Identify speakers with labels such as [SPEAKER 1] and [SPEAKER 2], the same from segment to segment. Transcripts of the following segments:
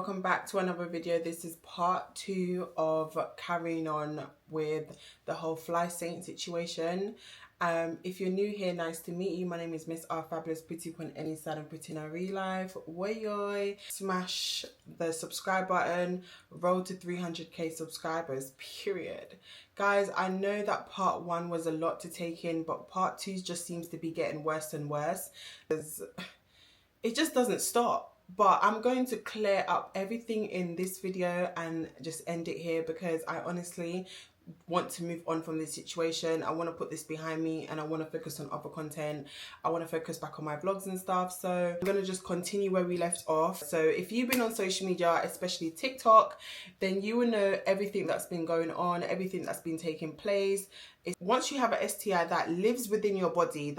[SPEAKER 1] welcome back to another video. This is part 2 of carrying on with the whole Fly Saint situation. If you're new here, nice to meet you. My name is Miss R Fabulous Pretty Pon Any Side and Pretty in a Real Life. Woyoy. Smash the subscribe button. Roll to 300k subscribers, period. Guys, I know that part 1 was a lot to take in, but part 2 just seems to be getting worse and worse. It just doesn't stop. But I'm going to clear up everything in this video and just end it here because I honestly want to move on from this situation. I want to put this behind me and I want to focus on other content. I want to focus back on my vlogs and stuff. So I'm going to just continue where we left off. So if you've been on social media, especially TikTok, then you will know everything that's been going on, everything that's been taking place. Once you have an STI that lives within your body,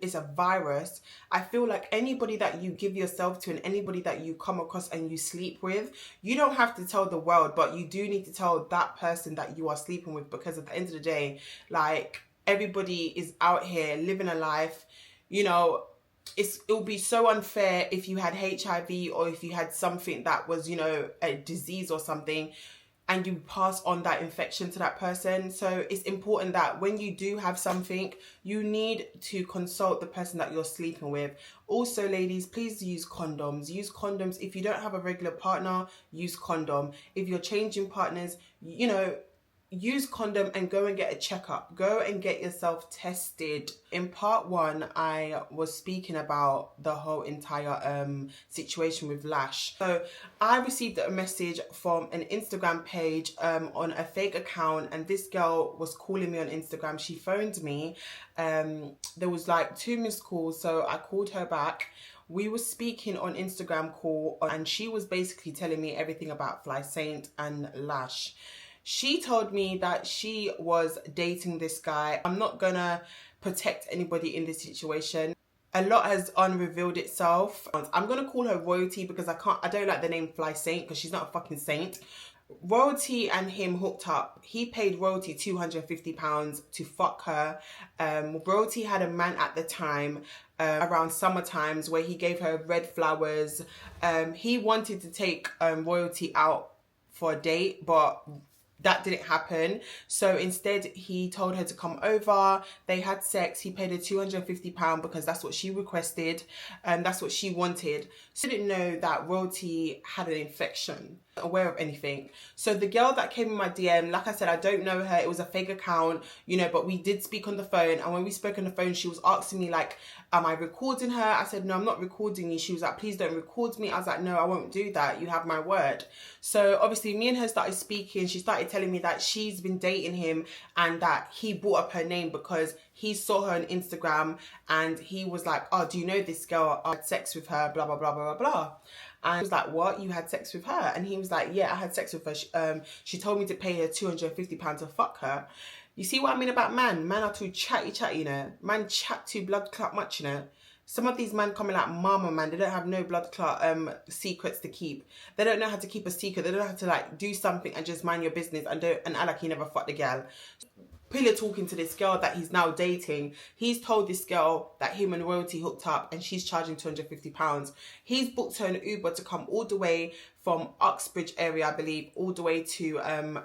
[SPEAKER 1] is a virus, I feel like anybody that you give yourself to and anybody that you come across and you sleep with, you don't have to tell the world, but you do need to tell that person that you are sleeping with, because at the end of the day, like, everybody is out here living a life, you know. It'll be so unfair if you had HIV or if you had something that was, you know, a disease or something, and you pass on that infection to that person. So it's important that when you do have something, you need to consult the person that you're sleeping with. Also, ladies, please use condoms. Use condoms. If you don't have a regular partner, use condom. If you're changing partners, you know, use condom and go and get a checkup. Go and get yourself tested. In part 1, I was speaking about the whole entire situation with Lash. So I received a message from an Instagram page on a fake account, and this girl was calling me on Instagram. She phoned me. There was like 2 missed calls, so I called her back. We were speaking on Instagram call, and she was basically telling me everything about Fly Saint and Lash. She told me that she was dating this guy. I'm not gonna protect anybody in this situation. A lot has unrevealed itself. I'm gonna call her Royalty because I don't like the name Fly Saint because she's not a fucking saint. Royalty and him hooked up. He paid Royalty £250 to fuck her. Royalty had a man at the time, around summer times, where he gave her red flowers. He wanted to take Royalty out for a date, but that didn't happen. So instead, he told her to come over. They had sex. He paid her £250 because that's what she requested and that's what she wanted. She didn't know that Royalty had an infection, aware of anything. So the girl that came in my DM, like I said, I don't know her. It was a fake account, you know, but we did speak on the phone. And when we spoke on the phone, she was asking me like, am I recording her? I said, no, I'm not recording you. She was like, please don't record me. I was like, no, I won't do that. You have my word. So obviously me and her started speaking. She started telling me that she's been dating him and that he brought up her name because he saw her on Instagram and he was like, oh, do you know this girl? I had sex with her, blah, blah, blah, blah, blah. And I was like, what? You had sex with her? And he was like, yeah, I had sex with her. She told me to pay her £250 to fuck her. You see what I mean about man? Man are too chatty, you know. Man chat too blood clot much, you know. Some of these men coming like mama, man. They don't have no blood clot secrets to keep. They don't know how to keep a secret. They don't know how to like do something and just mind your business and act like you never fucked the girl. Pillar talking to this girl that he's now dating. He's told this girl that him and Royalty hooked up and she's charging £250. He's booked her an Uber to come all the way from Uxbridge area, I believe, all the way to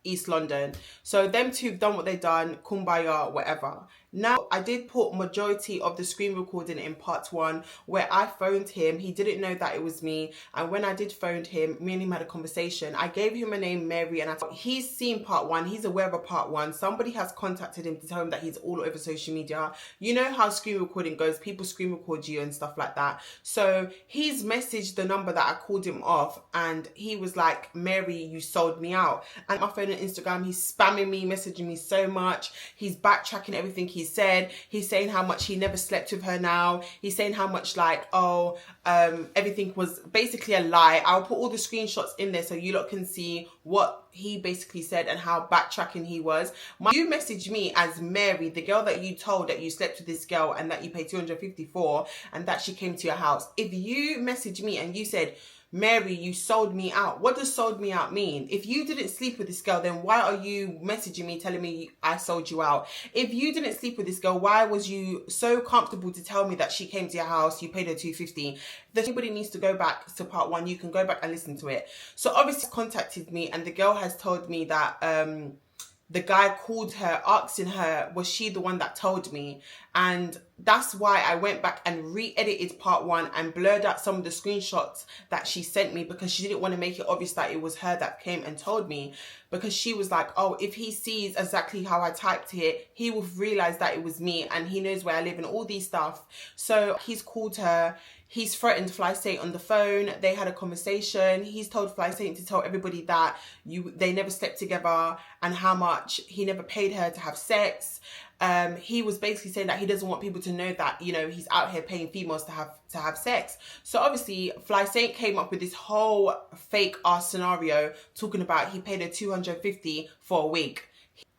[SPEAKER 1] East London. So them two have done what they done, kumbaya, whatever. Now, I did put majority of the screen recording in part 1 where I phoned him. He didn't know that it was me. And when I did phone him, me and him had a conversation. I gave him a name, Mary, and he's seen part 1. He's aware of part 1. Somebody has contacted him to tell him that he's all over social media. You know how screen recording goes. People screen record you and stuff like that. So he's messaged the number that I called him off and he was like, Mary, you sold me out. And my phone on Instagram, he's spamming me, messaging me so much. He's backtracking everything he said. He's saying how much he never slept with her now. He's saying how much like, oh, everything was basically a lie. I'll put all the screenshots in there so you lot can see what he basically said and how backtracking he was. You messaged me as Mary, the girl that you told that you slept with this girl and that you paid $250 for and that she came to your house. If you messaged me and you said, Mary, you sold me out. What does sold me out mean? If you didn't sleep with this girl, then why are you messaging me telling me I sold you out? If you didn't sleep with this girl, why was you so comfortable to tell me that she came to your house, you paid her $250? If anybody needs to go back to part 1, you can go back and listen to it. So obviously contacted me, and the girl has told me that the guy called her asking her, was she the one that told me? And that's why I went back and re-edited part 1 and blurred out some of the screenshots that she sent me, because she didn't want to make it obvious that it was her that came and told me, because she was like, oh, if he sees exactly how I typed it, he will realize that it was me, and he knows where I live and all these stuff. So he's called her. He's threatened Fly Saint on the phone. They had a conversation. He's told Fly Saint to tell everybody that they never slept together and how much he never paid her to have sex. He was basically saying that he doesn't want people to know that, you know, he's out here paying females to have sex. So obviously Fly Saint came up with this whole fake ass scenario talking about he paid her $250 for a week.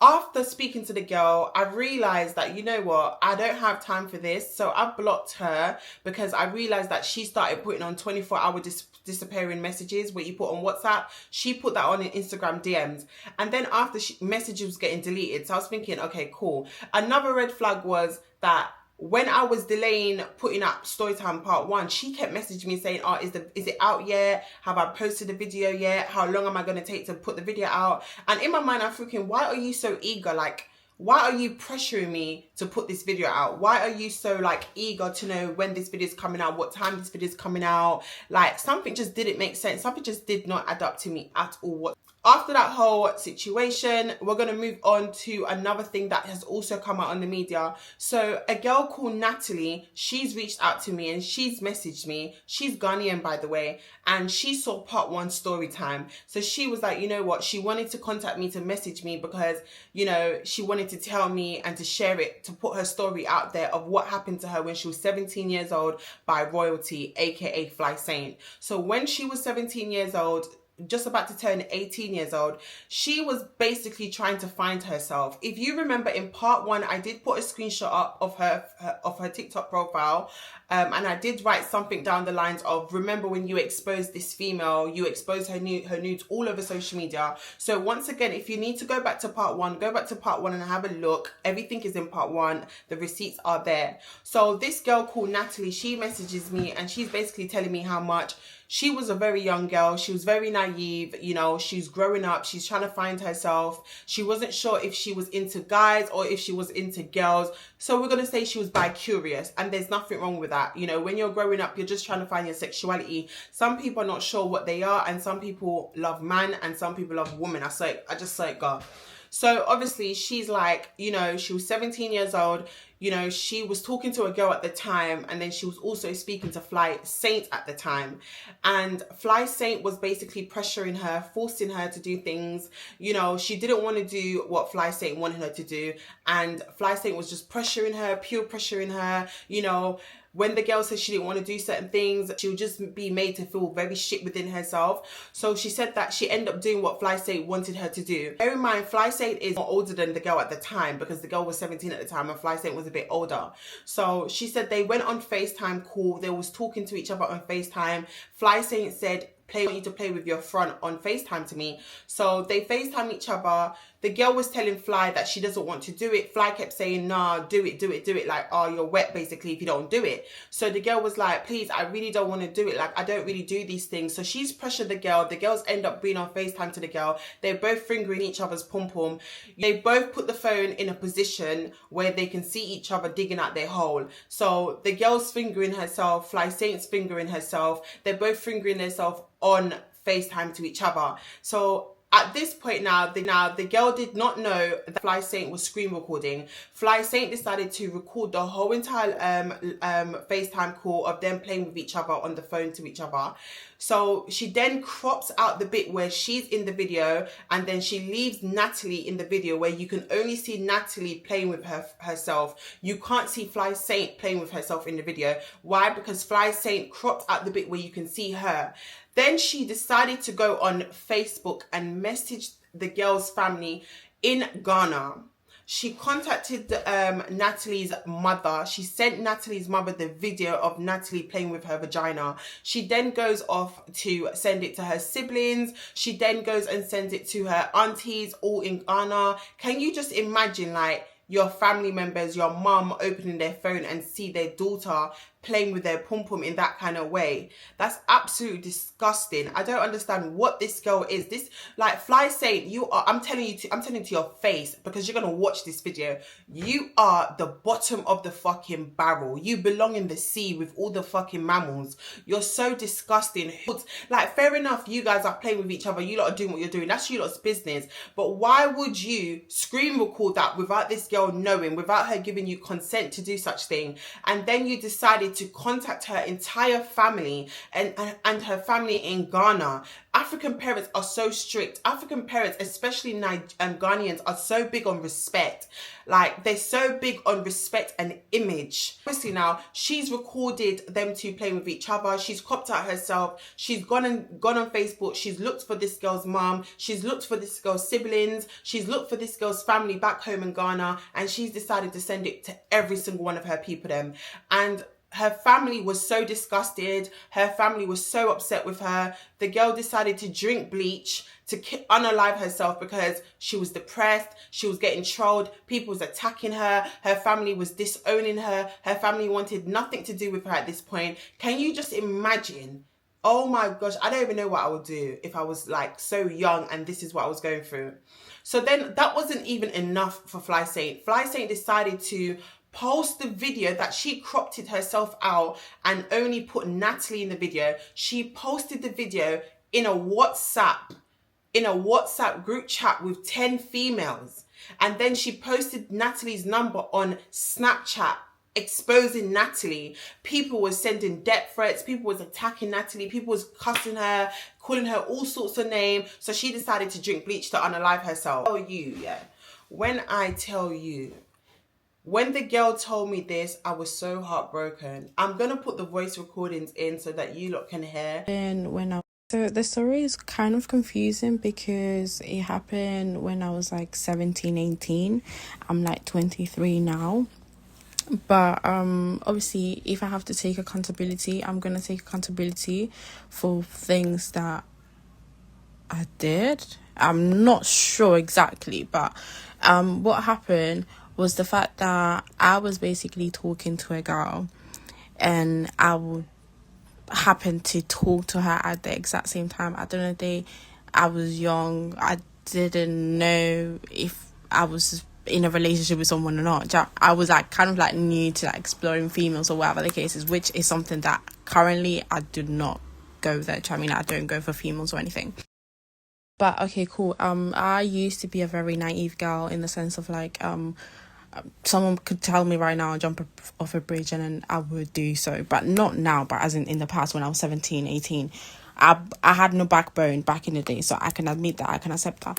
[SPEAKER 1] After speaking to the girl, I realized that, you know what, I don't have time for this. So I blocked her, because I realized that she started putting on 24-hour disappearing messages where you put on WhatsApp. She put that on in Instagram DMs. And then after messages was getting deleted. So I was thinking, okay, cool. Another red flag was that when I was delaying putting up Storytime part 1, she kept messaging me saying, oh, is it out yet? Have I posted the video yet? How long am I going to take to put the video out? And in my mind, I'm thinking, why are you so eager? Like, why are you pressuring me to put this video out? Why are you so like eager to know when this video is coming out, what time this video is coming out? Like, something just didn't make sense. Something just did not add up to me at all. After that whole situation, we're going to move on to another thing that has also come out on the media. So a girl called Natalie, she's reached out to me and she's messaged me. She's Ghanaian, by the way, and she saw part 1 story time. So she was like, you know what, she wanted to contact me to message me because, you know, she wanted to tell me and to share it, to put her story out there of what happened to her when she was 17 years old by Royalty, aka Fly Saint. So when she was 17 years old, just about to turn 18 years old, she was basically trying to find herself. If you remember in part 1, I did put a screenshot up of her TikTok profile, and I did write something down the lines of, remember when you exposed this female, you exposed her nudes all over social media. So once again, if you need to go back to part 1, go back to part 1 and have a look. Everything is in part 1. The receipts are there. So this girl called Natalie, she messages me and she's basically telling me how much she was a very young girl. She was very naive, you know, she's growing up. She's trying to find herself. She wasn't sure if she was into guys or if she was into girls. So we're going to say she was bi-curious, and there's nothing wrong with that. You know, when you're growing up, you're just trying to find your sexuality. Some people are not sure what they are, and some people love man and some people love woman. I just saw it go. So obviously she's like, you know, she was 17 years old. You know, she was talking to a girl at the time, and then she was also speaking to Fly Saint at the time. And Fly Saint was basically pressuring her, forcing her to do things. You know, she didn't want to do what Fly Saint wanted her to do. And Fly Saint was just pressuring her, pure pressuring her, you know. When the girl said she didn't want to do certain things, she would just be made to feel very shit within herself. So she said that she ended up doing what Fly Saint wanted her to do. Bear in mind, Fly Saint is more older than the girl at the time, because the girl was 17 at the time and Fly Saint was a bit older. So she said they went on FaceTime call. They was talking to each other on FaceTime. Fly Saint said, I want you to play with your front on FaceTime to me. So they FaceTime each other. The girl was telling Fly that she doesn't want to do it. Fly kept saying, nah, do it. Like, oh, you're wet basically if you don't do it. So the girl was like, please, I really don't want to do it. Like, I don't really do these things. So she's pressured the girl. The girls end up being on FaceTime to the girl. They're both fingering each other's pom-pom. They both put the phone in a position where they can see each other digging out their hole. So the girl's fingering herself. Fly Saint's fingering herself. They're both fingering themselves on FaceTime to each other. So at this point now, the girl did not know that Fly Saint was screen recording. Fly Saint decided to record the whole entire FaceTime call of them playing with each other on the phone to each other. So she then crops out the bit where she's in the video, and then she leaves Natalie in the video where you can only see Natalie playing with herself. You can't see Fly Saint playing with herself in the video. Why? Because Fly Saint cropped out the bit where you can see her. Then she decided to go on Facebook and message the girl's family in Ghana. She contacted Natalie's mother. She sent Natalie's mother the video of Natalie playing with her vagina. She then goes off to send it to her siblings. She then goes and sends it to her aunties, all in Ghana. Can you just imagine, like, your family members, your mum opening their phone and see their daughter playing with their pum pum in that kind of way? That's absolutely disgusting. I don't understand what this girl is. This, like, Fly Saint, you are, I'm telling you to your face, because you're gonna watch this video, you are the bottom of the fucking barrel. You belong in the sea with all the fucking mammals. You're so disgusting. Like, fair enough, you guys are playing with each other, you lot are doing what you're doing, that's you lot's business, but why would you screen record that without this girl knowing, without her giving you consent to do such thing? And then you decided to contact her entire family and her family in Ghana. African parents are so strict. African parents, especially Ghanaians, are so big on respect. Like, they're so big on respect and image. Obviously now, she's recorded them two playing with each other. She's cropped out herself. She's gone on Facebook. She's looked for this girl's mom. She's looked for this girl's siblings. She's looked for this girl's family back home in Ghana. And she's decided to send it to every single one of her people them. And her family was so disgusted. Her family was so upset with her. The girl decided to drink bleach to unalive herself because she was depressed. She was getting trolled. People was attacking her. Her family was disowning her. Her family wanted nothing to do with her at this point. Can you just imagine? Oh my gosh, I don't even know what I would do if I was like so young and this is what I was going through. So then that wasn't even enough for Fly Saint. Fly Saint decided to post the video that she cropped it herself out and only put Natalie in the video. She posted the video in a WhatsApp group chat with 10 females. And then she posted Natalie's number on Snapchat, exposing Natalie. People were sending death threats. People was attacking Natalie. People was cussing her, calling her all sorts of names. So she decided to drink bleach to unalive herself. Oh, when I tell you, when the girl told me this, I was so heartbroken. I'm going to put the voice recordings in so that you lot can hear.
[SPEAKER 2] And so the story is kind of confusing because it happened when I was like 17, 18. I'm like 23 now. But obviously, if I have to take accountability, I'm going to take accountability for things that I did. I'm not sure exactly, but what happened was the fact that I was basically talking to a girl and I would happen to talk to her at the exact same time. At the end of the day, I was young. I didn't know if I was in a relationship with someone or not. I was like kind of like new to like exploring females or whatever the case is, which is something that currently I do not go there to. I mean, I don't go for females or anything. But okay, cool. I used to be a very naive girl in the sense of like someone could tell me right now, jump off a bridge, and then I would do so. But not now, but as in the past when I was 17, 18. I had no backbone back in the day, so I can admit that, I can accept that.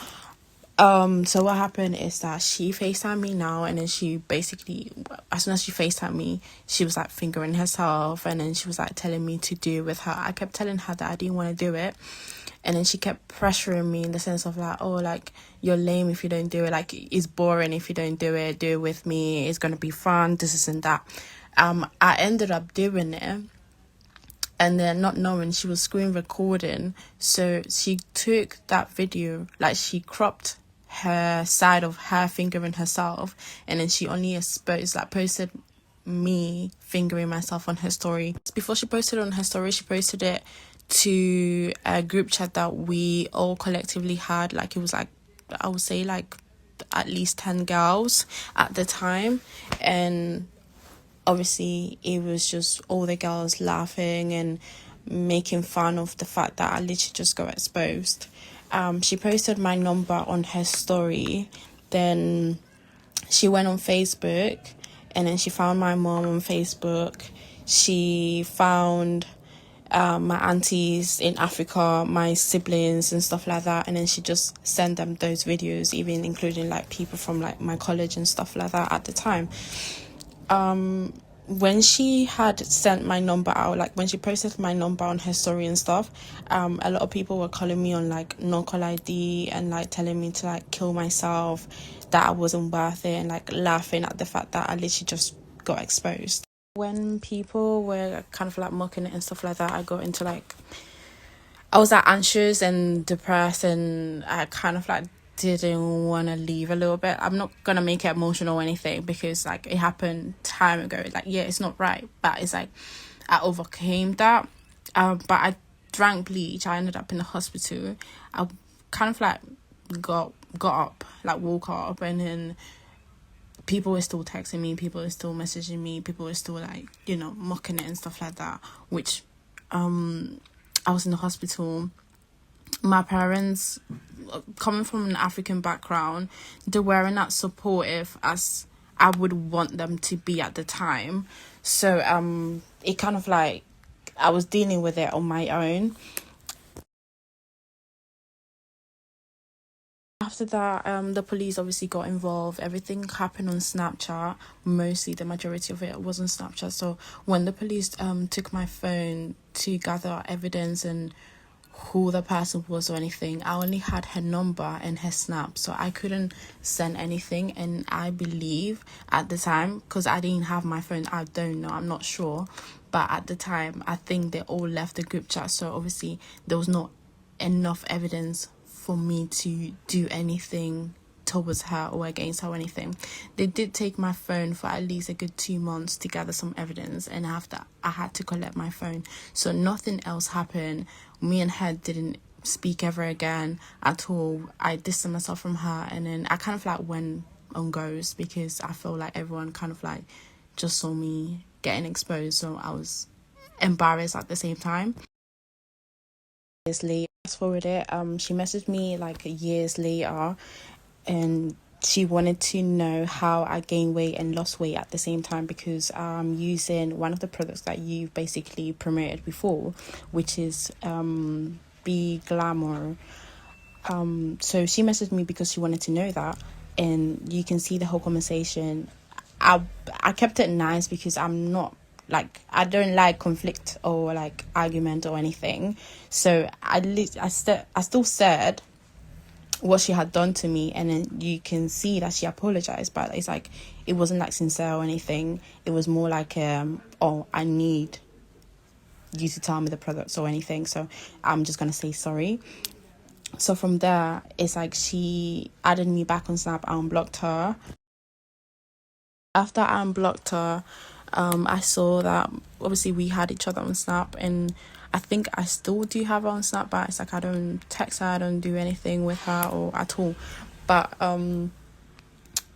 [SPEAKER 2] So what happened is that she FaceTimed me now, and then she basically, as soon as she FaceTimed me, she was like fingering herself, and then she was like telling me to do it with her. I kept telling her that I didn't want to do it. And then she kept pressuring me in the sense of like, oh, like, you're lame if you don't do it. Like, it's boring if you don't do it with me. It's going to be fun, this and that. I ended up doing it. And then not knowing, she was screen recording. So she took that video, like she cropped her side of her fingering herself. And then she only posted me fingering myself on her story. Before she posted it on her story, she posted it to a group chat that we all collectively had. Like, it was like, I would say like at least 10 girls at the time, and obviously it was just all the girls laughing and making fun of the fact that I literally just got exposed. She posted my number on her story. Then she went on Facebook, and then she found my mom on Facebook. She found my aunties in Africa, my siblings and stuff like that, and then she just sent them those videos, even including like people from like my college and stuff like that at the time. when she had sent my number out, like when she posted my number on her story and stuff, a lot of people were calling me on like no call ID and like telling me to like kill myself, that I wasn't worth it, and like laughing at the fact that I literally just got exposed. When people were kind of like mocking it and stuff like that, I got into like, I was like anxious and depressed, and I kind of like didn't want to leave a little bit. I'm not gonna make it emotional or anything because like it happened time ago. Like, yeah, it's not right, but it's like I overcame that. But I drank bleach. I ended up in the hospital. I kind of like got up, like woke up, and then people were still texting me, people were still messaging me, people were still like, you know, mocking it and stuff like that, which I was in the hospital. My parents, coming from an African background, they weren't as supportive as I would want them to be at the time. So it kind of like I was dealing with it on my own. After that, the police obviously got involved. Everything happened on Snapchat. Mostly, the majority of it was on Snapchat. So when the police took my phone to gather evidence and who the person was or anything, I only had her number and her snap, so I couldn't send anything. And I believe at the time, because I didn't have my phone, I don't know, I'm not sure, but at the time I think they all left the group chat, so obviously there was not enough evidence for me to do anything towards her or against her or anything. They did take my phone for at least a good 2 months to gather some evidence, and after I had to collect my phone. So nothing else happened. Me and her didn't speak ever again at all. I distanced myself from her, and then I kind of like went on ghost because I feel like everyone kind of like just saw me getting exposed, so I was embarrassed at the same time. Obviously, fast forward it, she messaged me like years later, and she wanted to know how I gained weight and lost weight at the same time, because I'm using one of the products that you've basically promoted before, which is Be Glamour. So she messaged me because she wanted to know that, and you can see the whole conversation. I I kept it nice because I'm not like, I don't like conflict or like argument or anything. So I still said what she had done to me, and then you can see that she apologized, but it's like it wasn't like sincere or anything. It was more like oh, I need you to tell me the products or anything, so I'm just gonna say sorry. So from there, it's like she added me back on Snap. I unblocked her. After I unblocked her, I saw that obviously we had each other on Snap, and I think I still do have her on Snap, but it's like I don't text her, I don't do anything with her or at all. But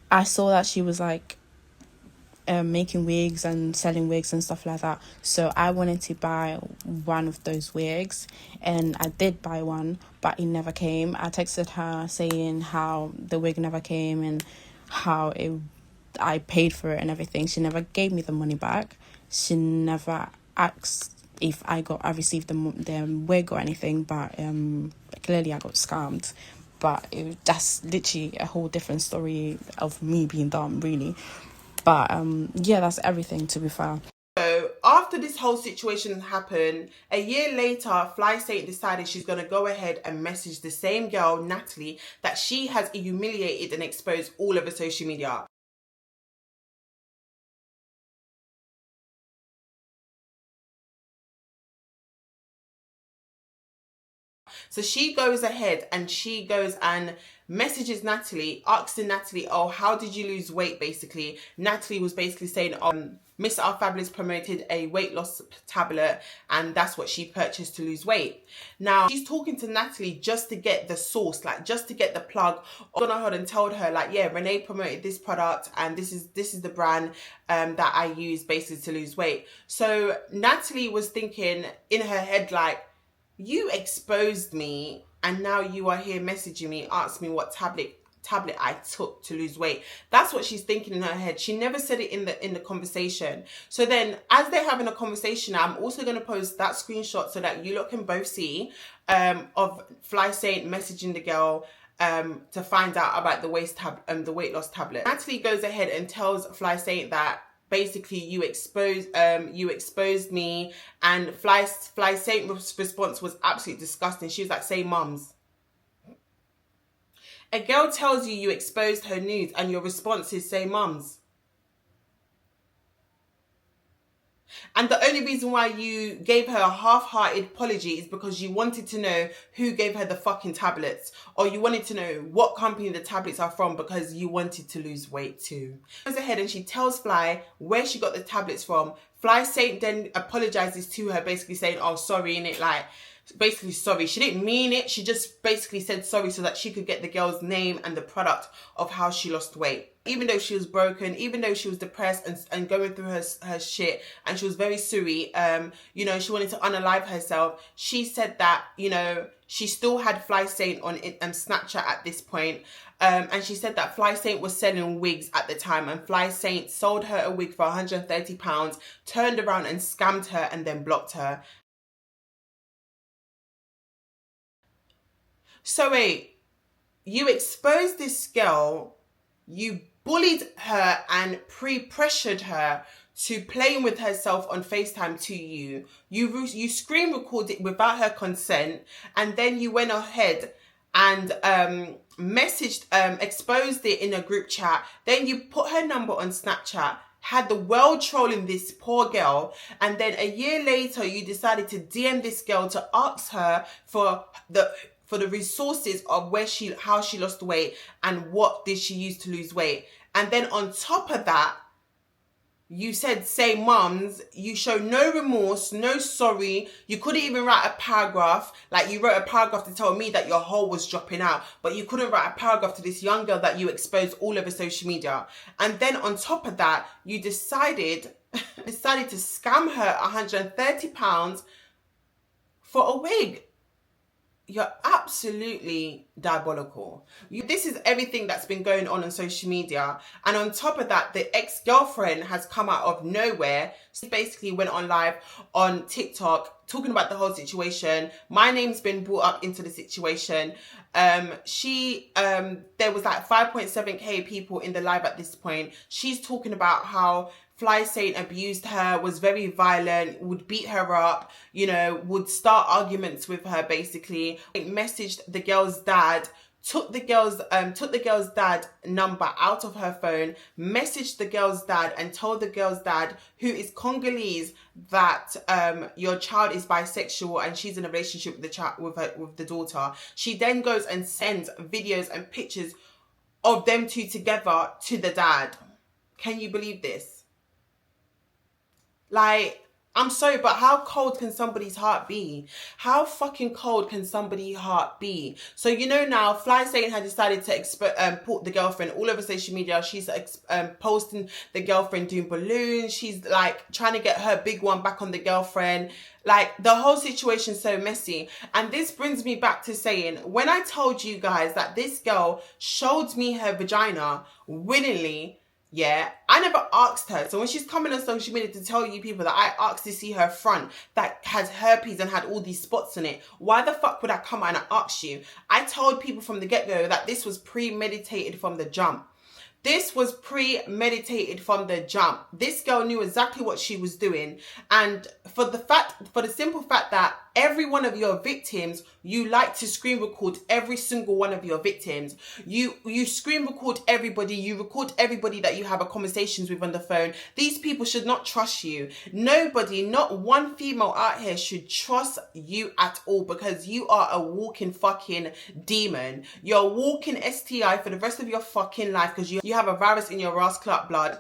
[SPEAKER 2] I saw that she was like making wigs and selling wigs and stuff like that. So I wanted to buy one of those wigs, and I did buy one, but it never came. I texted her saying how the wig never came and how I paid for it and everything. She never gave me the money back. She never asked if I received the wig or anything, but clearly I got scammed. But that's literally a whole different story of me being dumb, really. But yeah, that's everything, to be fair.
[SPEAKER 1] So after this whole situation happened, a year later, Fly Saint decided she's going to go ahead and message the same girl, Natalie, that she has humiliated and exposed all over social media. So she goes ahead and she goes and messages Natalie, asking Natalie, oh, how did you lose weight, basically. Natalie was basically saying, Mr. R Fabulous promoted a weight loss tablet, and that's what she purchased to lose weight. Now, she's talking to Natalie just to get the source, like just to get the plug. Gone ahead and told her, like, yeah, Renee promoted this product, and this is the brand that I use basically to lose weight. So Natalie was thinking in her head, like, you exposed me, and now you are here messaging me, asking me what tablet I took to lose weight. That's what she's thinking in her head. She never said it in the conversation. So then, as they're having a conversation, I'm also going to post that screenshot so that you lot can both see of Fly Saint messaging the girl to find out about the weight loss tablet. Natalie goes ahead and tells Fly Saint that basically you exposed me. And Fly Saint's response was absolutely disgusting. She was like, say mums. A girl tells you exposed her nudes and your response is say mums. And the only reason why you gave her a half-hearted apology is because you wanted to know who gave her the fucking tablets, or you wanted to know what company the tablets are from because you wanted to lose weight too. She goes ahead and she tells Fly where she got the tablets from. Fly Saint then apologizes to her, basically saying, oh, sorry, innit, like, basically sorry. She didn't mean it. She just basically said sorry so that she could get the girl's name and the product of how she lost weight. Even though she was broken, even though she was depressed and going through her shit, and she was very sorry, you know, she wanted to unalive herself. She said that, you know, she still had Fly Saint on Snapchat at this point. And she said that Fly Saint was selling wigs at the time, and Fly Saint sold her a wig for £130, turned around and scammed her and then blocked her. So wait, you exposed this girl, you bullied her and pre-pressured her to playing with herself on FaceTime to you. You screen recorded it without her consent, and then you went ahead and exposed it in a group chat. Then you put her number on Snapchat, had the world trolling this poor girl, and then a year later you decided to DM this girl to ask her for the resources of how she lost weight and what did she use to lose weight. And then on top of that, you said, say mums. You show no remorse, no sorry. You couldn't even write a paragraph. Like, you wrote a paragraph to tell me that your hole was dropping out, but you couldn't write a paragraph to this young girl that you exposed all over social media. And then on top of that, you decided to scam her £130 for a wig. You're absolutely diabolical. This is everything that's been going on social media. And on top of that, the ex-girlfriend has come out of nowhere. She basically went on live on TikTok talking about the whole situation. My name's been brought up into the situation. There was like 5.7k people in the live at this point. She's talking about how Fly Saint abused her, was very violent, would beat her up, you know, would start arguments with her basically. Messaged the girl's dad, took the girl's dad number out of her phone, messaged the girl's dad and told the girl's dad, who is Congolese, that your child is bisexual and she's in a relationship with the child, with the daughter. She then goes and sends videos and pictures of them two together to the dad. Can you believe this? Like, I'm sorry, but how cold can somebody's heart be? How fucking cold can somebody's heart be? So, you know, now Fly Saint had decided to put the girlfriend all over social media. She's posting the girlfriend doing balloons. She's like trying to get her big one back on the girlfriend. Like, the whole situation's so messy. And this brings me back to saying, when I told you guys that this girl showed me her vagina willingly, yeah, I never asked her. So when she's coming on social media to tell you people that I asked to see her front that has herpes and had all these spots on it, why the fuck would I come out and ask you? I told people from the get-go that this was premeditated from the jump. This was premeditated from the jump. This girl knew exactly what she was doing. And for the simple fact that every one of your victims, you like to screen record every single one of your victims. You screen record everybody. You record everybody that you have a conversations with on the phone. These people should not trust you. Nobody, not one female out here should trust you at all, because you are a walking fucking demon. You're a walking STI for the rest of your fucking life, because you have a virus in your Ras clot blood.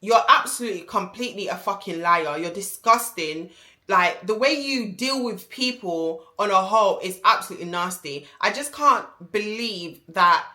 [SPEAKER 1] You're absolutely, completely a fucking liar. You're disgusting. Like, the way you deal with people on a whole is absolutely nasty. I just can't believe that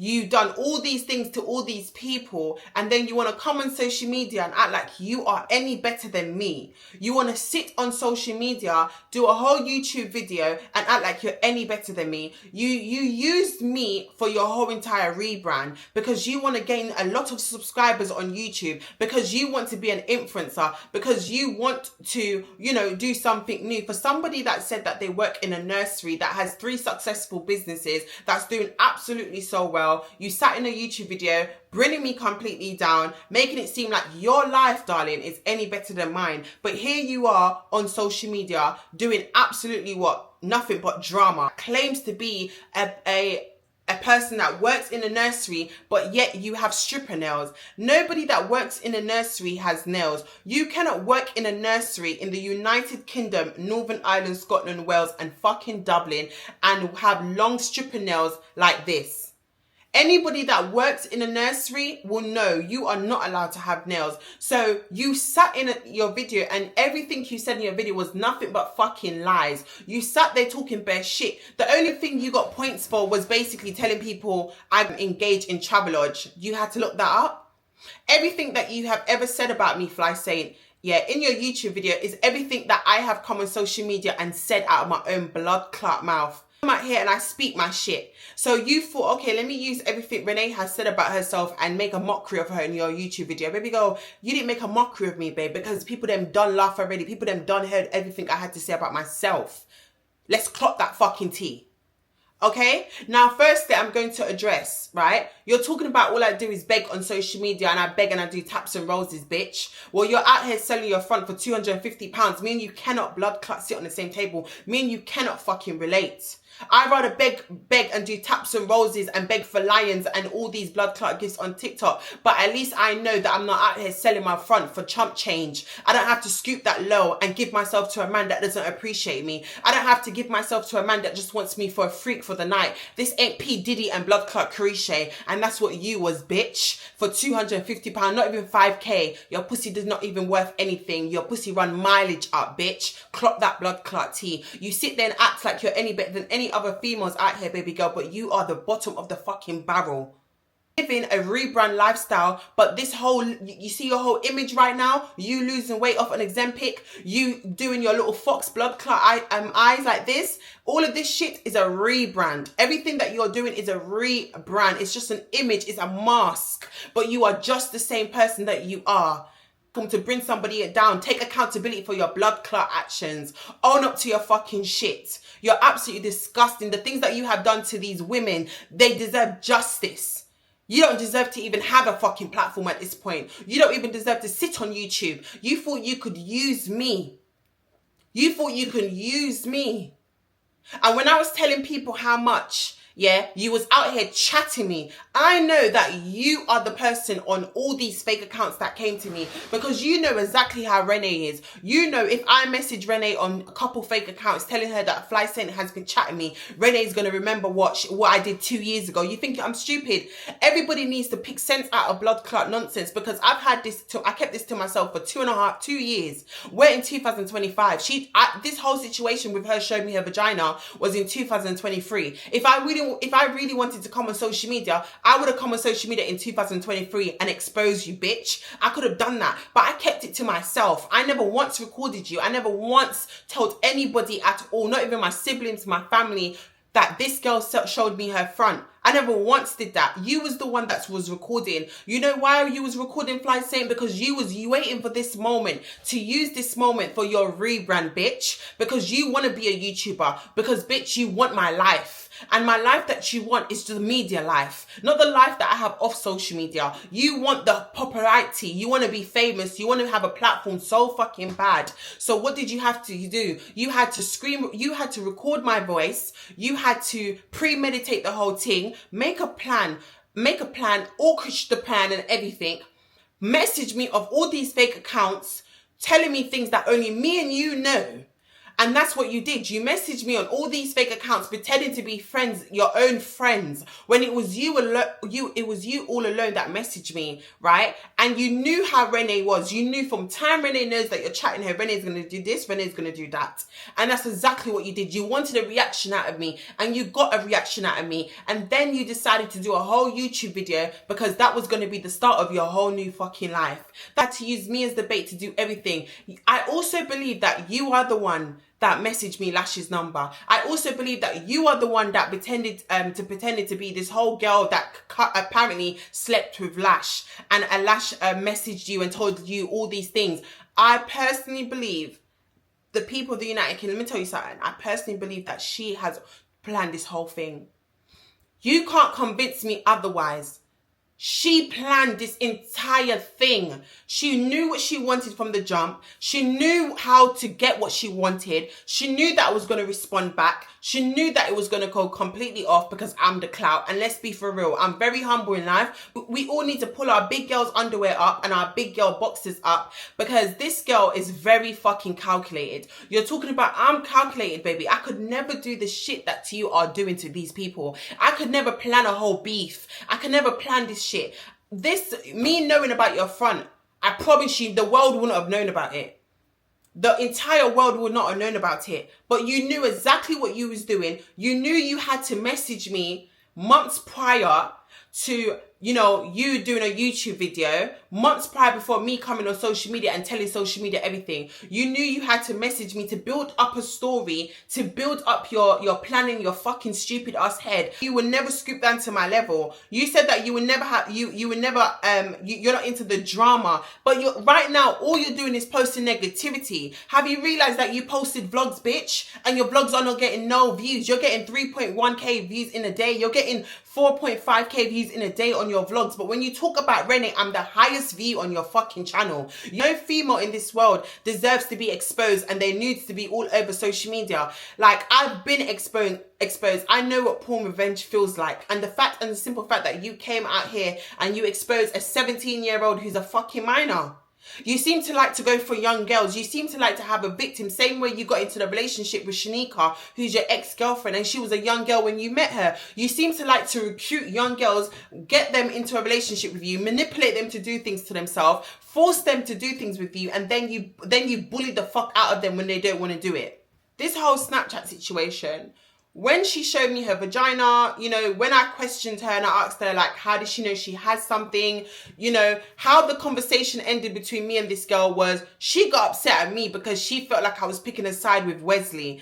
[SPEAKER 1] you've done all these things to all these people, and then you want to come on social media and act like you are any better than me. You want to sit on social media, do a whole YouTube video and act like you're any better than me. You used me for your whole entire rebrand because you want to gain a lot of subscribers on YouTube, because you want to be an influencer, because you want to, you know, do something new. For somebody that said that they work in a nursery that has 3 successful businesses, that's doing absolutely so well, girl. You sat in a YouTube video, bringing me completely down, making it seem like your life, darling, is any better than mine. But here you are on social media doing absolutely what? Nothing but drama. Claims to be a person that works in a nursery, but yet you have stripper nails. Nobody that works in a nursery has nails. You cannot work in a nursery in the United Kingdom, Northern Ireland, Scotland, Wales, and fucking Dublin and have long stripper nails like this. Anybody that works in a nursery will know you are not allowed to have nails. So you sat in your video and everything you said in your video was nothing but fucking lies. You sat there talking bare shit. The only thing you got points for was basically telling people I'm engaged in Travelodge. You had to look that up. Everything that you have ever said about me, Fly Saint, yeah, in your YouTube video is everything that I have come on social media and said out of my own blood clot mouth. I'm out here and I speak my shit. So you thought, okay, let me use everything Renee has said about herself and make a mockery of her in your YouTube video. Baby girl, you didn't make a mockery of me, babe, because people them done laugh already. People them done heard everything I had to say about myself. Let's clock that fucking tea. Okay, now firstly I'm going to address, right, you're talking about all I do is beg on social media and I beg and I do taps and roses, bitch. Well, you're out here selling your front for £250. Me and you cannot blood clot sit on the same table. Me and you cannot fucking relate. I'd rather beg and do taps and roses and beg for lions and all these blood clot gifts on TikTok. But at least I know that I'm not out here selling my front for chump change. I don't have to scoop that low and give myself to a man that doesn't appreciate me. I don't have to give myself to a man that just wants me for a freak for the night. This ain't P. Diddy and blood clot Carisha, and that's what you was, bitch. For £250, not even 5k. Your pussy does not even worth anything. Your pussy run mileage up, bitch. Clock that blood clot tea. You sit there and act like you're any better than any other females out here, baby girl, but you are the bottom of the fucking barrel. Living a rebrand lifestyle, but this whole, you see your whole image right now, you losing weight off an Ozempic, you doing your little fox blood clot eyes like this, all of this shit is a rebrand. Everything that you're doing is a rebrand. It's just an image, it's a mask, but you are just the same person that you are. Come to bring somebody down. Take accountability for your blood clot actions. Own up to your fucking shit. You're absolutely disgusting. The things that you have done to these women, they deserve justice. You don't deserve to even have a fucking platform at this point. You don't even deserve to sit on YouTube. You thought you could use me. You thought you could use me. And when I was telling people how much, yeah, you was out here chatting me, I know that you are the person on all these fake accounts that came to me, because you know exactly how Renee is. You know if I message Renee on a couple fake accounts telling her that Fly Saint has been chatting me, Renee's going to remember what I did 2 years ago. You think I'm stupid? Everybody needs to pick sense out of blood clot nonsense, because I've had this, I kept this to myself for 2 years. We're in 2025. This whole situation with her showing me her vagina was in 2023. If I really wanted to come on social media, I would have come on social media in 2023 and exposed you, bitch. I could have done that, but I kept it to myself. I never once recorded you. I never once told anybody at all, not even my siblings, my family, that this girl showed me her front. I never once did that. You was the one that was recording. You know why you was recording, Fly Saint? Because you waiting for this moment, to use this moment for your rebrand, bitch. Because you want to be a YouTuber. Because, bitch, you want my life. And my life that you want is the media life, not the life that I have off social media. You want the popularity. You want to be famous. You want to have a platform so fucking bad. So what did you have to do? You had to scream. You had to record my voice. You had to premeditate the whole thing. Make a plan, orchestrate the plan and everything. Message me of all these fake accounts telling me things that only me and you know. And that's what you did. You messaged me on all these fake accounts, pretending to be friends, your own friends, when it was you all alone that messaged me, right? And you knew how Renee was. You knew from time Renee knows that you're chatting her, Renee's going to do this, Renee's going to do that. And that's exactly what you did. You wanted a reaction out of me, and you got a reaction out of me. And then you decided to do a whole YouTube video because that was going to be the start of your whole new fucking life. That to use me as the bait to do everything. I also believe that you are the one that messaged me Lash's number. I also believe that you are the one that pretended to be this whole girl that apparently slept with Lash, and Lash messaged you and told you all these things. I personally believe the people of the United Kingdom, let me tell you something, I personally believe that she has planned this whole thing. You can't convince me otherwise. She planned this entire thing. She knew what she wanted from the jump. She knew how to get what she wanted. She knew that I was going to respond back. She knew that it was going to go completely off because I'm the clout. And let's be for real, I'm very humble in life. But we all need to pull our big girl's underwear up and our big girl boxes up, because this girl is very fucking calculated. You're talking about, I'm calculated, baby. I could never do the shit that you are doing to these people. I could never plan a whole beef. I could never plan this shit. This, me knowing about your front, I promise you the world wouldn't have known about it. The entire world would not have known about it. But you knew exactly what you was doing. You knew you had to message me months prior to, you know, you doing a YouTube video, months prior before me coming on social media and telling social media everything. You knew you had to message me to build up a story, to build up your planning, your fucking stupid ass head. You would never scoop down to my level. You said that you would never have, you would never, you're not into the drama. But you're right now, all you're doing is posting negativity. Have you realized that you posted vlogs, bitch? And your vlogs are not getting no views. You're getting 3.1k views in a day. You're getting 4.5k views in a day on your vlogs. But when you talk about Renee, I'm the highest view on your fucking channel. No female in this world deserves to be exposed and they needs to be all over social media. Like, I've been exposed. I know what porn revenge feels like. And the simple fact that you came out here and you exposed a 17-year-old who's a fucking minor. You seem to like to go for young girls. You seem to like to have a victim. Same way you got into the relationship with Shanika, who's your ex-girlfriend, and she was a young girl when you met her. You seem to like to recruit young girls, get them into a relationship with you, manipulate them to do things to themselves, force them to do things with you, and then you bully the fuck out of them when they don't want to do it. This whole Snapchat situation, when she showed me her vagina, you know, when I questioned her and I asked her, like, how does she know she has something? You know, how the conversation ended between me and this girl was, she got upset at me because she felt like I was picking a side with Wesley.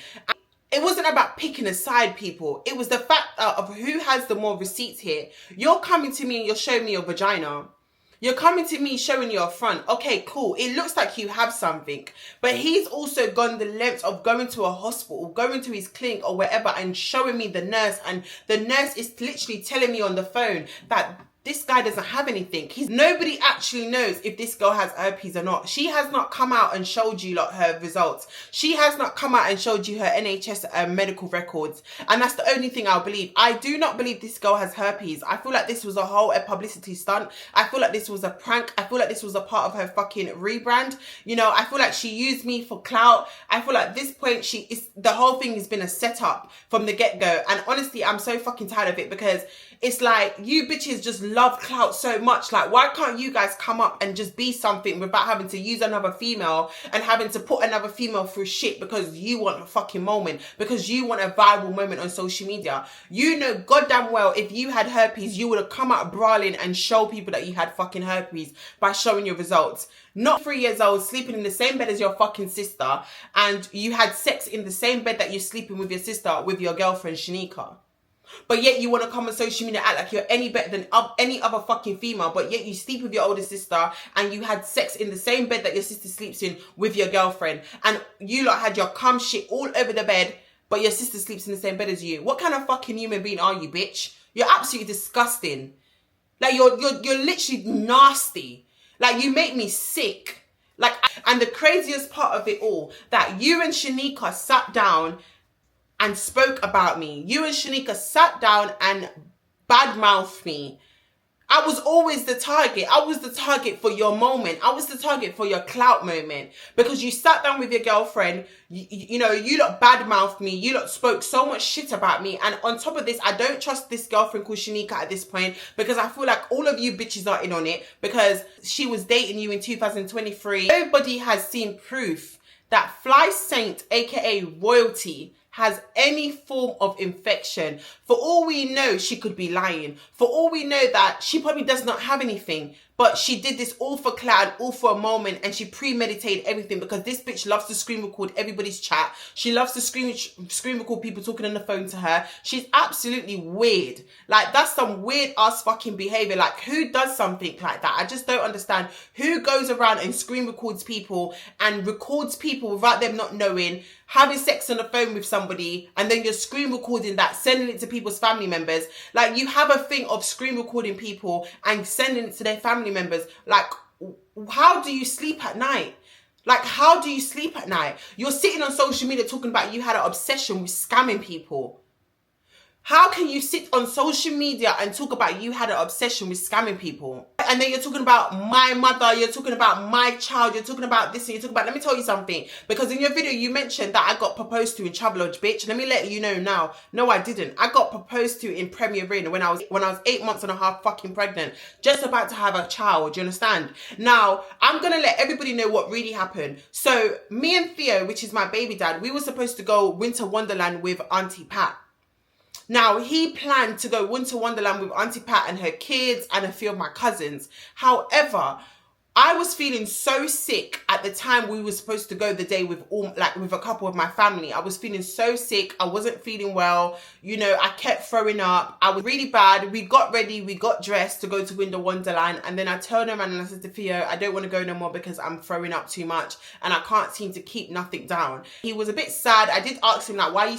[SPEAKER 1] It wasn't about picking a side, people. It was the fact of who has the more receipts here. You're coming to me and you're showing me your vagina. You're coming to me showing your front. Okay, cool. It looks like you have something. But he's also gone the length of going to a hospital, going to his clinic or wherever and showing me the nurse. And the nurse is literally telling me on the phone that this guy doesn't have anything. Nobody actually knows if this girl has herpes or not. She has not come out and showed you like her results. She has not come out and showed you her NHS medical records. And that's the only thing I'll believe. I do not believe this girl has herpes. I feel like this was a publicity stunt. I feel like this was a prank. I feel like this was a part of her fucking rebrand. You know, I feel like she used me for clout. I feel like at this point, the whole thing has been a setup from the get-go. And honestly, I'm so fucking tired of it, because it's like, you bitches just love clout so much. Like, why can't you guys come up and just be something without having to use another female and having to put another female through shit because you want a fucking moment, because you want a viral moment on social media? You know goddamn well if you had herpes, you would have come out brawling and show people that you had fucking herpes by showing your results. Not 3 years old, sleeping in the same bed as your fucking sister, and you had sex in the same bed that you're sleeping with your sister, with your girlfriend Shanika. But yet you want to come on social media and act like you're any better than any other fucking female, but yet you sleep with your older sister and you had sex in the same bed that your sister sleeps in with your girlfriend, and you lot had your cum shit all over the bed, but your sister sleeps in the same bed as you. What kind of fucking human being are you, bitch? You're absolutely disgusting. Like, you're literally nasty. Like, you make me sick. Like, and the craziest part of it all, that you and Shanika sat down and spoke about me. You and Shanika sat down and badmouthed me. I was always the target. I was the target for your moment. I was the target for your clout moment, because you sat down with your girlfriend. You know, you lot badmouthed me. You lot spoke so much shit about me. And on top of this, I don't trust this girlfriend called Shanika at this point, because I feel like all of you bitches are in on it, because she was dating you in 2023. Nobody has seen proof that Fly Saint, aka Royalty, has any form of infection. For all we know, she could be lying. For all we know, that she probably does not have anything. But she did this all for clout, all for a moment, and she premeditated everything because this bitch loves to screen record everybody's chat. She loves to screen record people talking on the phone to her. She's absolutely weird. Like, that's some weird ass fucking behavior. Like, who does something like that? I just don't understand who goes around and screen records people and records people without them not knowing, having sex on the phone with somebody, and then you're screen recording that, sending it to people's family members. Like, you have a thing of screen recording people and sending it to their family members. Like, how do you sleep at night? Like, how do you sleep at night? You're sitting on social media talking about you had an obsession with scamming people. How can you sit on social media and talk about you had an obsession with scamming people? And then you're talking about my mother, you're talking about my child, you're talking about this, and you're talking about, let me tell you something. Because in your video, you mentioned that I got proposed to in Travelodge, bitch. Let me let you know now. No, I didn't. I got proposed to in Premier Inn when I was 8 months and a half fucking pregnant. Just about to have a child, you understand? Now, I'm going to let everybody know what really happened. So, me and Theo, which is my baby dad, we were supposed to go Winter Wonderland with Auntie Pat. Now, he planned to go Winter Wonderland with Auntie Pat and her kids and a few of my cousins. However, I was feeling so sick at the time we were supposed to go the day with with a couple of my family. I was feeling so sick. I wasn't feeling well. You know, I kept throwing up. I was really bad. We got ready. We got dressed to go to Winter Wonderland. And then I turned around and I said to Theo, I don't want to go no more because I'm throwing up too much and I can't seem to keep nothing down. He was a bit sad. I did ask him, like, why are you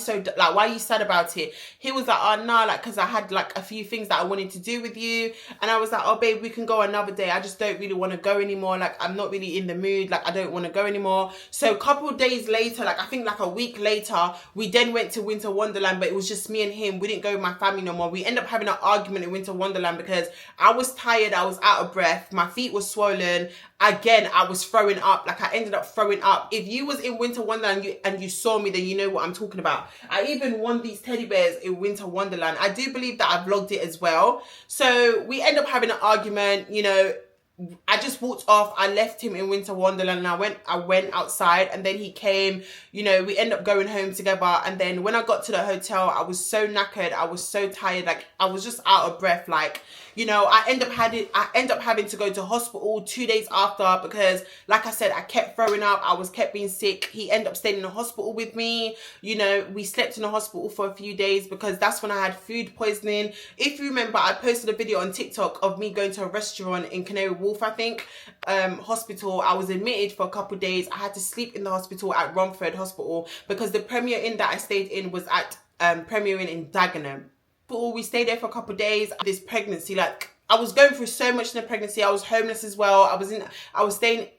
[SPEAKER 1] sad about it? He was like, oh, no, like, because I had like a few things that I wanted to do with you. And I was like, oh, babe, we can go another day. I just don't really want to go anymore. Like, I'm not really in the mood. Like, I don't want to go anymore. So a couple of days later, like I think like a week later, we then went to Winter Wonderland, but it was just me and him. We didn't go with my family no more. We ended up having an argument in Winter Wonderland because I was tired. I was out of breath. My feet were swollen. Again, I was throwing up. Like, I ended up throwing up. If you was in Winter Wonderland and you saw me, then you know what I'm talking about. I even won these teddy bears in Winter Wonderland. I do believe that I vlogged it as well. So we end up having an argument, you know. I just walked off. I left him in Winter Wonderland and I went outside, and then he came, you know, we ended up going home together. And then when I got to the hotel, I was so knackered. I was so tired. Like, I was just out of breath. Like, you know, I end up having to go to hospital 2 days after because, like I said, I kept throwing up. I kept being sick. He ended up staying in the hospital with me. You know, we slept in the hospital for a few days because that's when I had food poisoning. If you remember, I posted a video on TikTok of me going to a restaurant in Canary Wharf, I think, hospital. I was admitted for a couple of days. I had to sleep in the hospital at Romford Hospital because the Premier Inn that I stayed in was at Premier Inn in Dagenham. We stayed there for a couple of days. This pregnancy, like, I was going through so much in the pregnancy. I was homeless as well. I was staying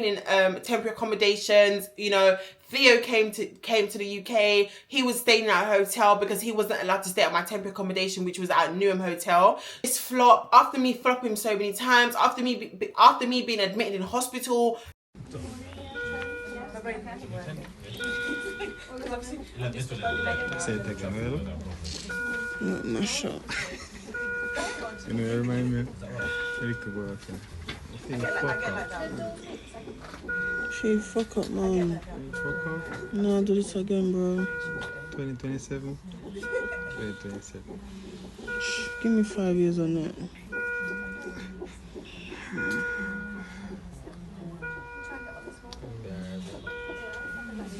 [SPEAKER 1] in temporary accommodations. You know, Theo came to the UK. He was staying at a hotel because he wasn't allowed to stay at my temporary accommodation, which was at Newham Hotel. This flop, after me flopping so many times, after me being admitted in hospital.
[SPEAKER 3] Not my shot. You know, it reminds me of Erika Boyfriend. She fuck up, man. Fuck up? No, do this again, bro. 2027? 2027. Give me 5 years on that.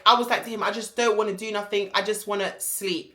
[SPEAKER 1] I was like to him, I just don't want to do nothing. I just want to sleep.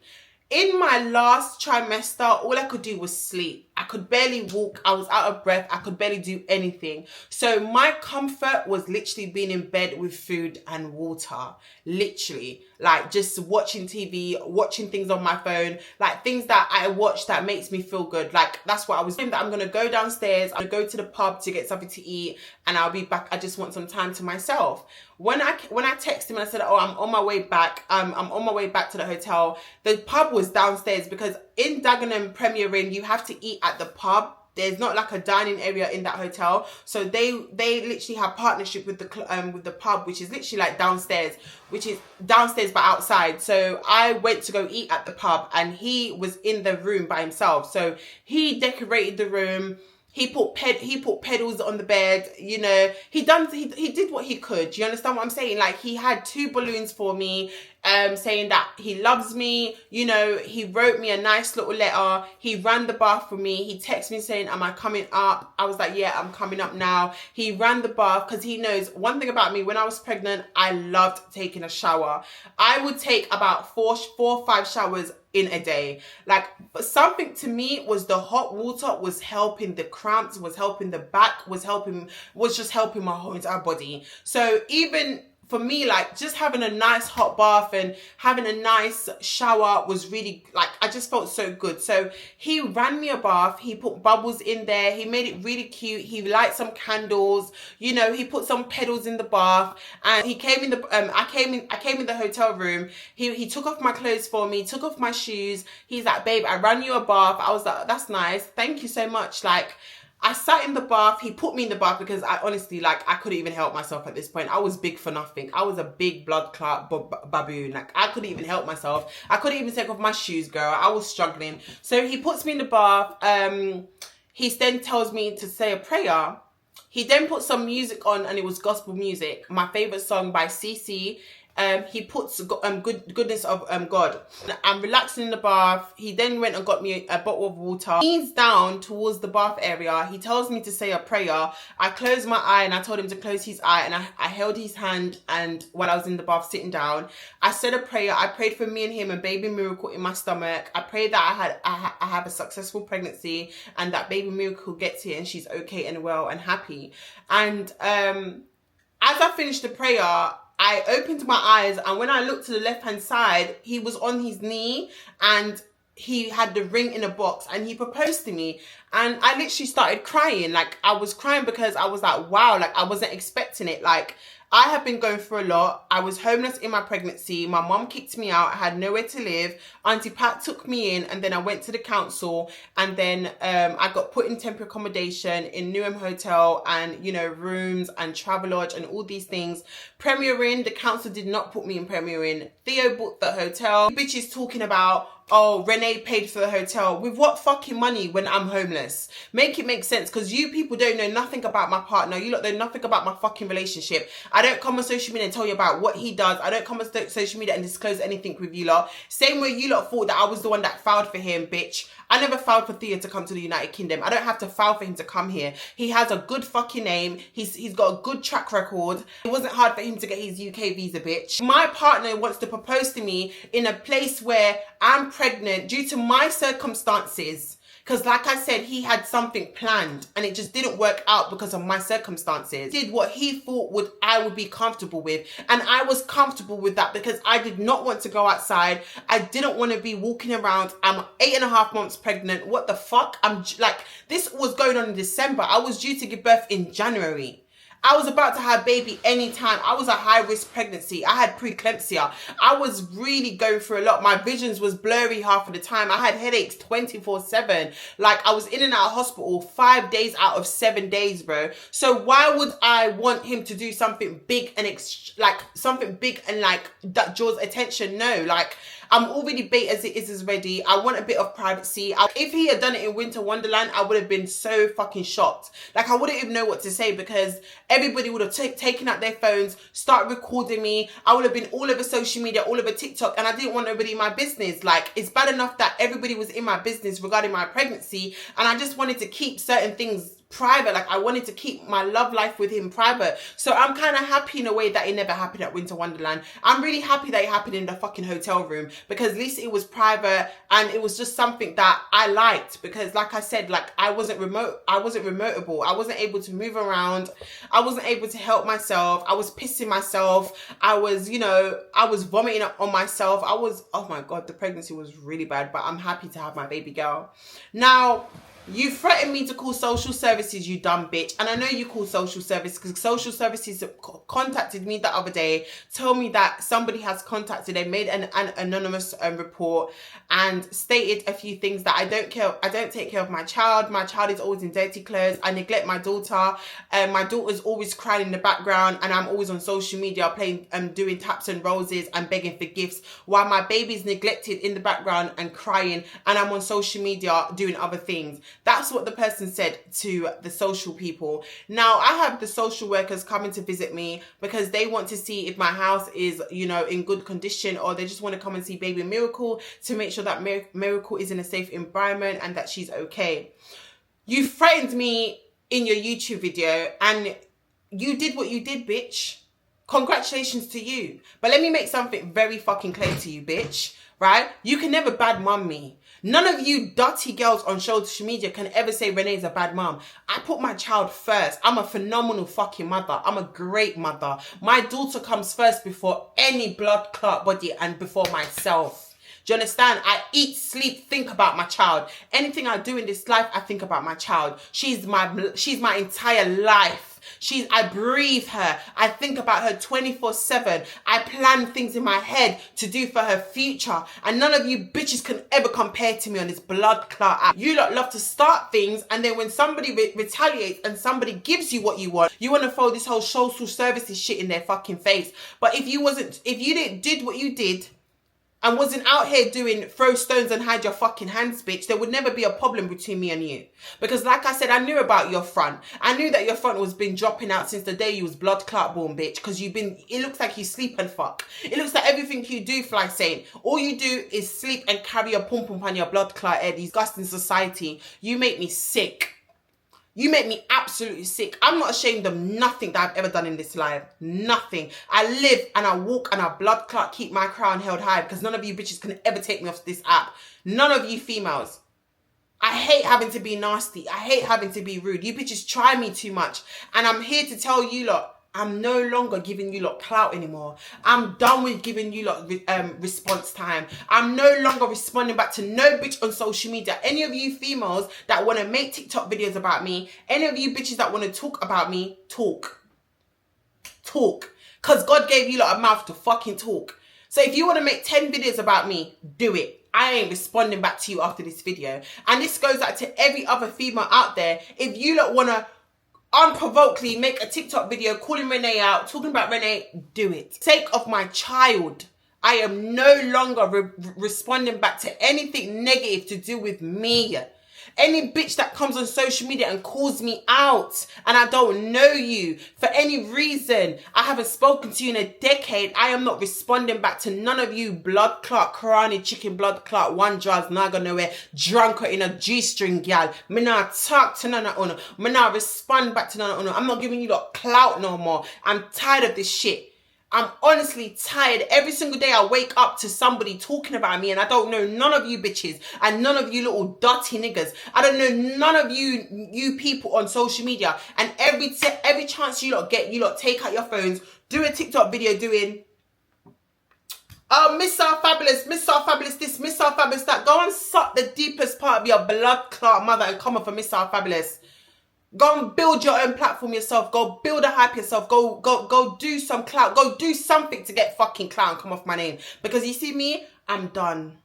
[SPEAKER 1] In my last trimester, all I could do was sleep. I could barely walk. I was out of breath. I could barely do anything. So my comfort was literally being in bed with food and water. Literally. Like, just watching TV, watching things on my phone. Like, things that I watch that makes me feel good. Like, that's what I was doing. That I'm going to go downstairs. I'm going to go to the pub to get something to eat. And I'll be back. I just want some time to myself. When I texted him and I said, oh, I'm on my way back. I'm on my way back to the hotel. The pub was downstairs because in Dagenham Premier Inn, you have to eat at the pub. There's not like a dining area in that hotel. So they literally have partnership with the pub, which is literally like downstairs, which is downstairs but outside. So I went to go eat at the pub and he was in the room by himself. So he decorated the room. He put pedals on the bed, you know. He did what he could. Do you understand what I'm saying? Like, he had 2 balloons for me, saying that he loves me. You know, he wrote me a nice little letter. He ran the bath for me. He texted me saying, am I coming up? I was like, yeah, I'm coming up now. He ran the bath because he knows one thing about me. When I was pregnant, I loved taking a shower. I would take about 4 or 5 showers in a day. Like, something to me was the hot water was helping the cramps, was helping the back, was just helping my whole entire body. So even for me, like, just having a nice hot bath and having a nice shower was really, like, I just felt so good. So he ran me a bath. He put bubbles in there. He made it really cute. He lit some candles. You know, he put some pedals in the bath. And he came in the, I came in the hotel room. He took off my clothes for me, took off my shoes. He's like, babe, I ran you a bath. I was like, that's nice. Thank you so much. Like, I sat in the bath. He put me in the bath because I honestly, like, I couldn't even help myself at this point. I was big for nothing. I was a big blood clot baboon. Like, I couldn't even help myself. I couldn't even take off my shoes, girl. I was struggling. So he puts me in the bath. He then tells me to say a prayer. He then put some music on, and it was gospel music. My favorite song by CC. He puts goodness of God. I'm relaxing in the bath. He then went and got me a bottle of water. He leans down towards the bath area. He tells me to say a prayer. I closed my eye and I told him to close his eye, and I held his hand, and while I was in the bath sitting down, I said a prayer. I prayed for me and him, a baby miracle in my stomach. I prayed that I have a successful pregnancy and that baby miracle gets here and she's okay and well and happy. And as I finished the prayer, I opened my eyes, and when I looked to the left-hand side, he was on his knee and he had the ring in a box, and he proposed to me. And I literally started crying. Like, I was crying because I was like, wow, like, I wasn't expecting it. Like, I have been going through a lot. I was homeless in my pregnancy. My mom kicked me out. I had nowhere to live. Auntie Pat took me in, and then I went to the council, and then I got put in temporary accommodation in Newham Hotel, and, you know, rooms and Travelodge and all these things. Premier Inn, the council did not put me in Premier Inn. Theo bought the hotel. Bitches talking about, oh, Renee paid for the hotel. With what fucking money when I'm homeless? Make it make sense, because you people don't know nothing about my partner. You lot know nothing about my fucking relationship. I don't come on social media and tell you about what he does. I don't come on social media and disclose anything with you lot. Same way you lot thought that I was the one that filed for him, bitch. I never filed for Theo to come to the United Kingdom. I don't have to file for him to come here. He has a good fucking name. He's got a good track record. It wasn't hard for him to get his UK visa, bitch. My partner wants to propose to me in a place where I'm pregnant due to my circumstances. Because like I said, he had something planned and it just didn't work out because of my circumstances. He did what he thought I would be comfortable with. And I was comfortable with that because I did not want to go outside. I didn't want to be walking around. I'm 8.5 months pregnant. What the fuck? I'm like, this was going on in December. I was due to give birth in January. I was about to have baby anytime. I was a high-risk pregnancy. I had preeclampsia. I was really going through a lot. My visions was blurry half of the time. I had headaches 24/7. Like, I was in and out of hospital 5 days out of 7 days, bro. So why would I want him to do something big and that draws attention? No, like, I'm already bait as it is ready. I want a bit of privacy. If he had done it in Winter Wonderland, I would have been so fucking shocked. Like, I wouldn't even know what to say because everybody would have taken out their phones, start recording me. I would have been all over social media, all over TikTok, and I didn't want nobody in my business. Like, it's bad enough that everybody was in my business regarding my pregnancy, and I just wanted to keep certain things private. Like, I wanted to keep my love life with him private. So I'm kind of happy in a way that it never happened at Winter Wonderland. I'm really happy that it happened in the fucking hotel room because at least it was private and it was just something that I liked because, like I said, like, I wasn't remotable. I wasn't able to move around. I wasn't able to help myself. I was pissing myself. I was vomiting on myself. Oh my God, the pregnancy was really bad, but I'm happy to have my baby girl. Now, you threatened me to call social services, you dumb bitch. And I know you call social services because social services contacted me the other day, told me that somebody has contacted, they made an anonymous report and stated a few things that I don't take care of my child. My child is always in dirty clothes. I neglect my daughter. My daughter's always crying in the background and I'm always on social media playing, doing taps and roses and begging for gifts while my baby's neglected in the background and crying and I'm on social media doing other things. That's what the person said to the social people. Now, I have the social workers coming to visit me because they want to see if my house is, you know, in good condition, or they just want to come and see baby Miracle to make sure that Miracle is in a safe environment and that she's okay. You threatened me in your YouTube video and you did what you did, bitch. Congratulations to you. But let me make something very fucking clear to you, bitch. Right? You can never bad mum me. None of you dirty girls on social media can ever say Renee's a bad mum. I put my child first. I'm a phenomenal fucking mother. I'm a great mother. My daughter comes first before any blood clot body and before myself. Do you understand? I eat, sleep, think about my child. Anything I do in this life, I think about my child. She's my entire life. I breathe her. I think about her 24/7. I plan things in my head to do for her future. And none of you bitches can ever compare to me on this blood clot app. You lot love to start things, and then when somebody retaliates and somebody gives you what you want, you want to throw this whole social services shit in their fucking face. But if you did what you did, and wasn't out here doing throw stones and hide your fucking hands, bitch, there would never be a problem between me and you. Because like I said, I knew about your front. I knew that your front was been dropping out since the day you was blood clot born, bitch. Because it looks like you sleep and fuck. It looks like everything you do, Fly Saint. All you do is sleep and carry your pum-pum on your blood clot head. Disgusting society. You make me sick. You make me absolutely sick. I'm not ashamed of nothing that I've ever done in this life. Nothing. I live and I walk and I blood clot keep my crown held high because none of you bitches can ever take me off this app. None of you females. I hate having to be nasty. I hate having to be rude. You bitches try me too much. And I'm here to tell you lot, I'm no longer giving you lot clout anymore. I'm done with giving you lot response time. I'm no longer responding back to no bitch on social media. Any of you females that want to make TikTok videos about me, any of you bitches that want to talk about me, talk. Talk. Because God gave you lot a mouth to fucking talk. So if you want to make 10 videos about me, do it. I ain't responding back to you after this video. And this goes out to every other female out there. If you lot want to unprovokedly make a TikTok video calling Renee out, talking about Renee, do it. Sake of my child, I am no longer responding back to anything negative to do with me. Any bitch that comes on social media and calls me out and I don't know you for any reason, I haven't spoken to you in a decade, I am not responding back to none of you blood clot, Karani chicken blood clot, one drugs, naga nowhere, drunk or in a G-string gal. Me not talk to none of uno. Me not respond back to none of uno. I'm not giving you lot clout no more. I'm tired of this shit. I'm honestly tired. Every single day I wake up to somebody talking about me and I don't know none of you bitches and none of you little dirty niggas. I don't know none of you people on social media, and every chance you lot get, you lot take out your phones, do a TikTok video doing, oh, Miss South Fabulous, Miss South Fabulous this, Miss South Fabulous that. Go and suck the deepest part of your blood clot mother and come up for Miss South Fabulous. Go and build your own platform yourself. Go build a hype yourself. Go do some clout. Go do something to get fucking clout and come off my name. Because you see me, I'm done.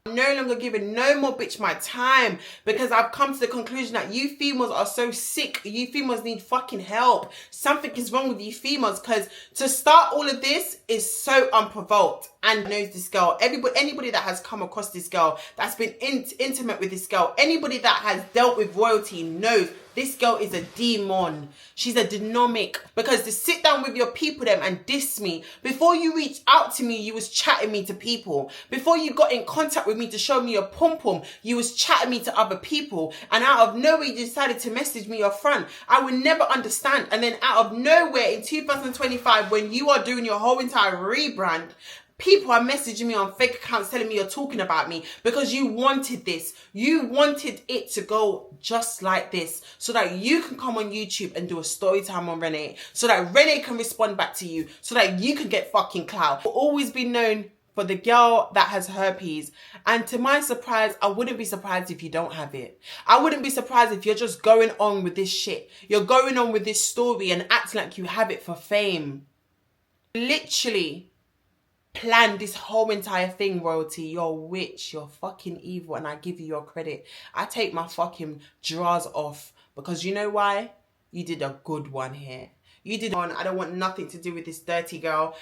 [SPEAKER 1] I'm no longer giving no more bitch my time, because I've come to the conclusion that you females are so sick. You females need fucking help. Something is wrong with you females, because to start all of this is so unprovoked. And knows this girl. Anybody that has come across this girl, that's been intimate with this girl, anybody that has dealt with royalty knows this girl is a demon. She's a dynamic. Because to sit down with your people them and diss me, before you reached out to me, you was chatting me to people. Before you got in contact with me to show me your pom-pom, you was chatting me to other people. And out of nowhere, you decided to message me your front. I would never understand. And then out of nowhere in 2025, when you are doing your whole entire rebrand, people are messaging me on fake accounts telling me you're talking about me because you wanted this. You wanted it to go just like this so that you can come on YouTube and do a story time on Renee, so that Renee can respond back to you, so that you can get fucking clout. I've always been known for the girl that has herpes. And to my surprise, I wouldn't be surprised if you don't have it. I wouldn't be surprised if you're just going on with this shit. You're going on with this story and acting like you have it for fame. Literally planned this whole entire thing, royalty. You're a witch, you're fucking evil, and I give you your credit. I take my fucking drawers off because you know why? you did a good one here. You did one. I don't want nothing to do with this dirty girl.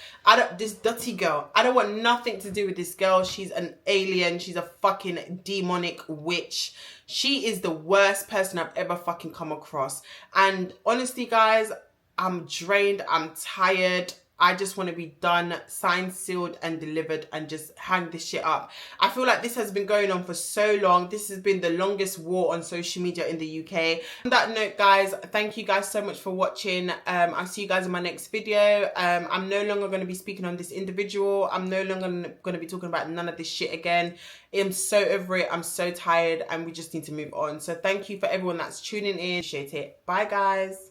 [SPEAKER 1] This dirty girl. I don't want nothing to do with this girl. She's an alien. She's a fucking demonic witch. She is the worst person I've ever fucking come across. And honestly, guys, I'm drained. I'm tired. I just want to be done, signed, sealed, and delivered, and just hang this shit up. I feel like this has been going on for so long. This has been the longest war on social media in the UK. On that note, guys, thank you guys so much for watching. I'll see you guys in my next video. I'm no longer going to be speaking on this individual. I'm no longer going to be talking about none of this shit again. I'm so over it. I'm so tired, and we just need to move on. So thank you for everyone that's tuning in. Appreciate it. Bye, guys.